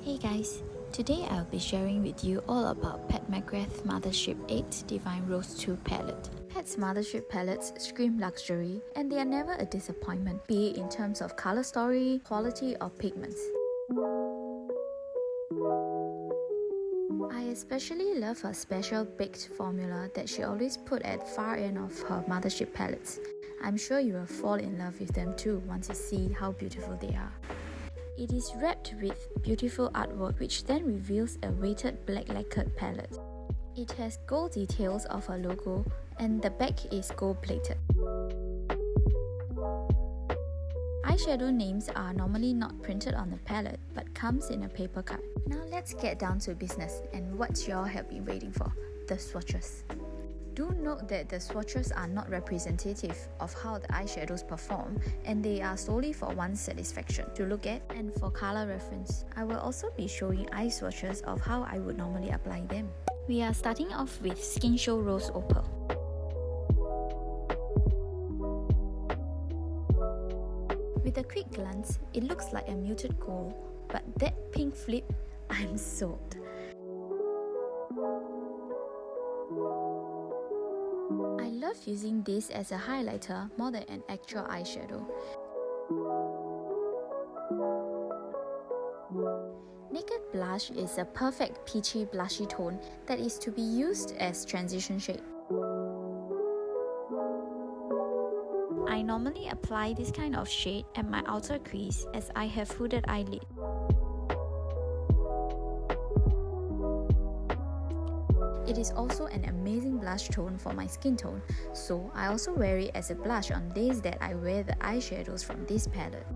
Hey guys, today I'll be sharing with you all about Pat Mcgrath Mothership VIII Divine Rose 2 palette. Pat's Mothership palettes scream luxury and they are never a disappointment, be it in terms of color story, quality or pigments. I especially love her special baked formula that she always put at far end of her Mothership palettes. I'm sure you will fall in love with them too once you see how beautiful they are. It is wrapped with beautiful artwork which then reveals a weighted black lacquered palette. It has gold details of her logo and the back is gold plated. Eyeshadow names are normally not printed on the palette but comes in a paper card. Now let's get down to business and what y'all have been waiting for, the swatches. Do note that the swatches are not representative of how the eyeshadows perform and they are solely for one's satisfaction to look at and for color reference. I will also be showing eye swatches of how I would normally apply them. We are starting off with Skinshow Rose Opal. With a quick glance, it looks like a muted gold, but that pink flip, I'm sold. I love using this as a highlighter more than an actual eyeshadow. Naked Blush is a perfect peachy blushy tone that is to be used as transition shade. I normally apply this kind of shade at my outer crease as I have hooded eyelid. It is also an amazing blush tone for my skin tone, so I also wear it as a blush on days that I wear the eyeshadows from this palette.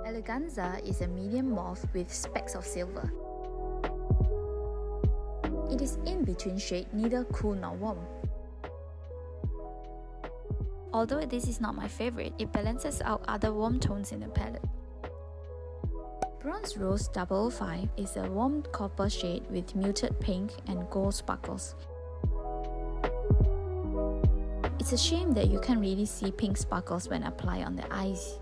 Eleganza is a medium mauve with specks of silver. It is in between shade, neither cool nor warm. Although this is not my favorite, it balances out other warm tones in the palette. Bronze Rose 005 is a warm copper shade with muted pink and gold sparkles. It's a shame that you can't really see pink sparkles when applied on the eyes.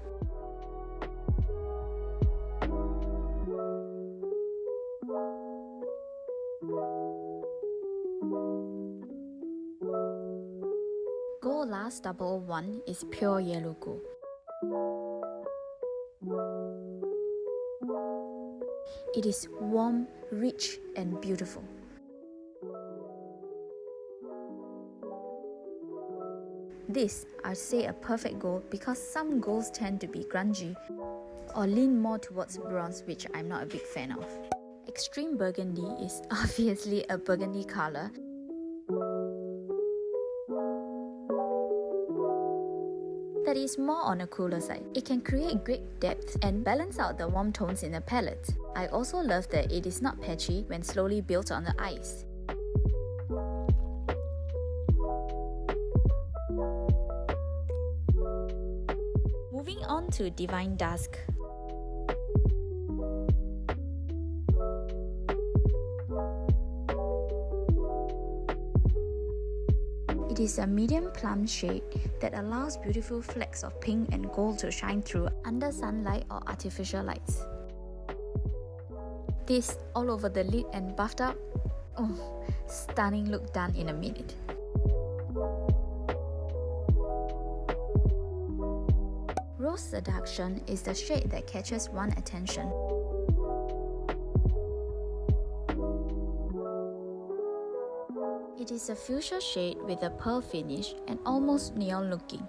Gold Last 001 is pure yellow gold. It is warm, rich and beautiful. This, I'd say, a perfect gold because some golds tend to be grungy or lean more towards bronze, which I'm not a big fan of. Xtreme Burgundy is obviously a burgundy color. That is more on a cooler side. It can create great depth and balance out the warm tones in the palette. I also love that it is not patchy when slowly built on the eyes. Moving on to Divine Dusk. It is a medium plum shade that allows beautiful flecks of pink and gold to shine through under sunlight or artificial lights. This all over the lid and buffed up, oh, stunning look done in a minute. Rose Seduction is the shade that catches one's attention. It is a fuchsia shade with a pearl finish and almost neon looking.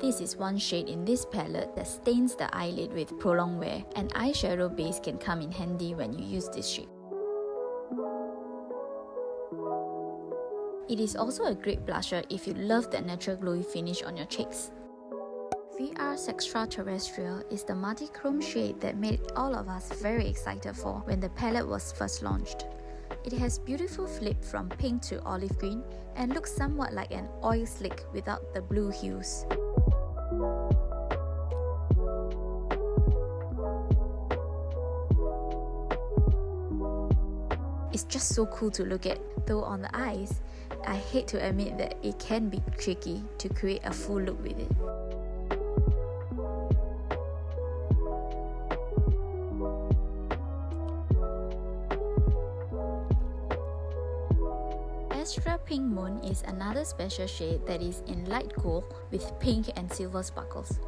This is one shade in this palette that stains the eyelid with prolonged wear, and eyeshadow base can come in handy when you use this shade. It is also a great blusher if you love that natural glowy finish on your cheeks. VR Sextraterrestrial is the multi-chrome shade that made all of us very excited for when the palette was first launched. It has beautiful flip from pink to olive green and looks somewhat like an oil slick without the blue hues. It's just so cool to look at, though on the eyes, I hate to admit that it can be tricky to create a full look with it. Astral Pink Moon is another special shade that is in light gold with pink and silver sparkles.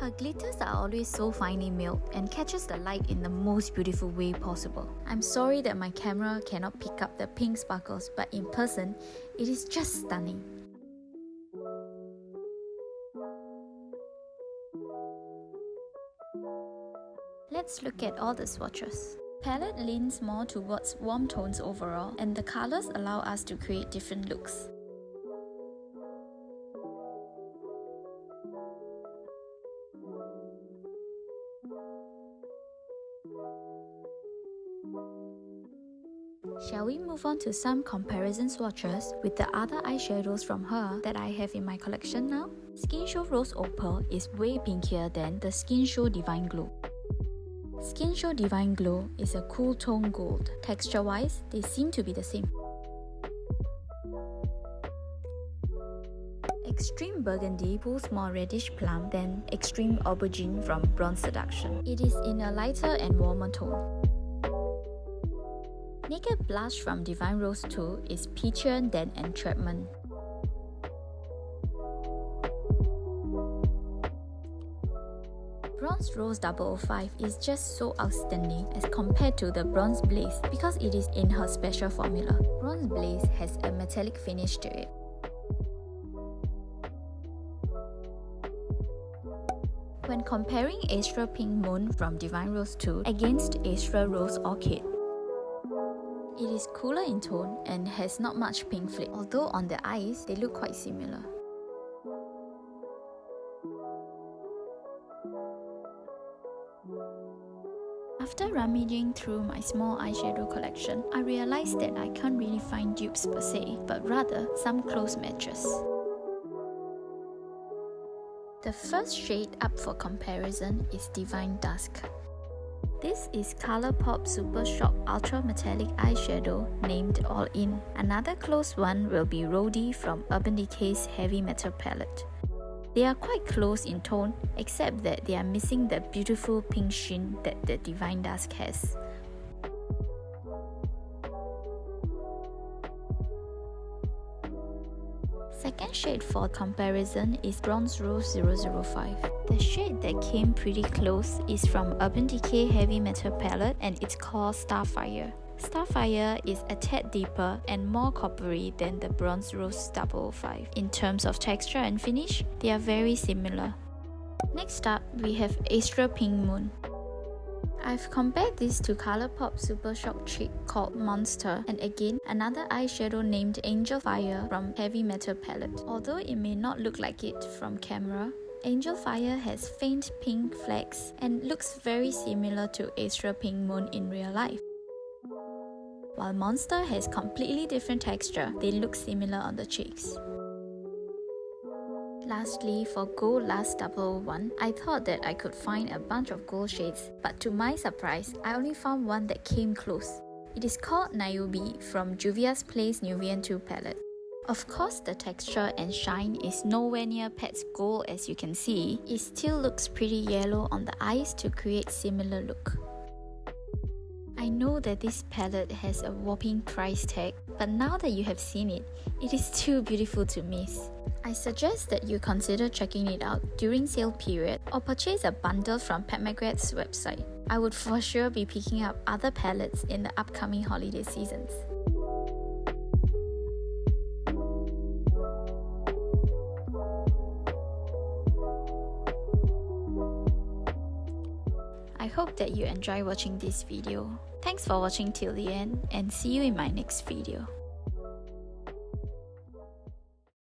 Her glitters are always so finely milled and catches the light in the most beautiful way possible. I'm sorry that my camera cannot pick up the pink sparkles, but in person, it is just stunning. Let's look at all the swatches. Palette leans more towards warm tones overall, and the colors allow us to create different looks. Shall we move on to some comparison swatches with the other eyeshadows from her that I have in my collection now? Skinshow Rose Opal is way pinkier than the Skinshow Divine Glow. Skinshow Divine Glow is a cool tone gold. Texture-wise, they seem to be the same. Xtreme Burgundy pulls more reddish plum than Extreme Aubergine from Bronze Seduction. It is in a lighter and warmer tone. Naked Blush from Divine Rose 2 is peachier than Entrapment. Bronze Rose 005 is just so outstanding as compared to the Bronze Blaze because it is in her special formula. Bronze Blaze has a metallic finish to it. When comparing Astral Pink Moon from Divine Rose 2 against Astral Rose Orchid, it is cooler in tone and has not much pink flick, although on the eyes, they look quite similar. After rummaging through my small eyeshadow collection, I realized that I can't really find dupes per se, but rather some close matches. The first shade up for comparison is Divine Dusk. This is Colourpop Super Shock Ultra Metallic Eyeshadow named All In. Another close one will be Rhody from Urban Decay's Heavy Metal Palette. They are quite close in tone, except that they are missing the beautiful pink sheen that the Divine Dusk has. Second shade for comparison is Bronze Rose 005. The shade that came pretty close is from Urban Decay Heavy Metal Palette and it's called Starfire. Starfire is a tad deeper and more coppery than the Bronze Rose 005. In terms of texture and finish, they are very similar. Next up, we have Astral Pink Moon. I've compared this to Colourpop Super Shock Chick called Monster, and again another eyeshadow named Angel Fire from Heavy Metal Palette. Although it may not look like it from camera, Angel Fire has faint pink flecks and looks very similar to Astral Pink Moon in real life. While Monster has completely different texture, they look similar on the cheeks. Lastly, for Gold Lust 001, I thought that I could find a bunch of gold shades, but to my surprise, I only found one that came close. It is called Niobe from Juvia's Place Nuvian 2 palette. Of course, the texture and shine is nowhere near Pat's gold as you can see. It still looks pretty yellow on the eyes to create similar look. I know that this palette has a whopping price tag, but now that you have seen it, it is too beautiful to miss. I suggest that you consider checking it out during sale period or purchase a bundle from Pat Mcgrath's website. I would for sure be picking up other palettes in the upcoming holiday seasons. I hope that you enjoy watching this video. Thanks for watching till the end and see you in my next video.